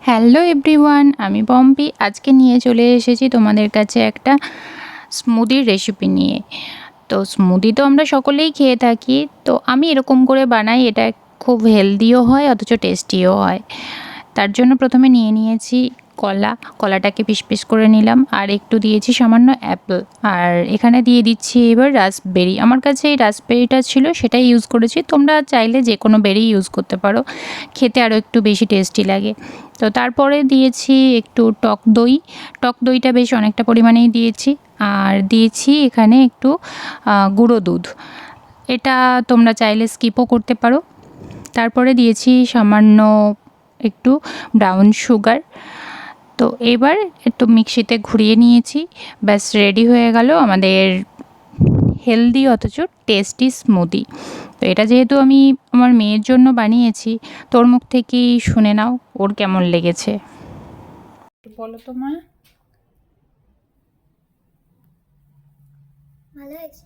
Hello everyone, আমি পম্পি। আজকে নিয়ে চলে এসেছি তোমাদের কাছে একটা স্মুদির রেসিপি নিয়ে। তো স্মুদি তো আমরা সকলেই খেয়ে থাকি, তো আমি এরকম করে বানাই। এটা খুব হেলদিও হয়, অথচ টেস্টিও হয়। তার জন্য প্রথমে নিয়ে নিয়েছি কলাটাকে পিস পিস করে নিলাম, আর একটু দিয়েছি সামান্য অ্যাপেল, আর এখানে দিয়ে দিচ্ছি এবার রাসবেরি। আমার কাছে এই রাসবেরিটা ছিল, সেটাই ইউজ করেছি। তোমরা চাইলে যে কোনো বেরি ইউজ করতে পারো, খেতে আরও একটু বেশি টেস্টি লাগে। তো তারপরে দিয়েছি একটু টক দইটা বেশ অনেকটা পরিমাণেই দিয়েছি, আর দিয়েছি এখানে একটু গুঁড়ো দুধ। এটা তোমরা চাইলে স্কিপও করতে পারো। তারপরে দিয়েছি সামান্য একটু ব্রাউন সুগার। তো এবার একটু মিক্সিতে ঘুরিয়ে নিয়েছি, ব্যাস রেডি হয়ে গেল আমাদের হেলদি অথচ টেস্টি স্মুদি। তো এটা যেহেতু আমি আমার মেয়ের জন্য বানিয়েছি, তোর মুখ থেকেই শুনে নাও ওর কেমন লেগেছে। বলো তো মা। ভালো হয়েছে।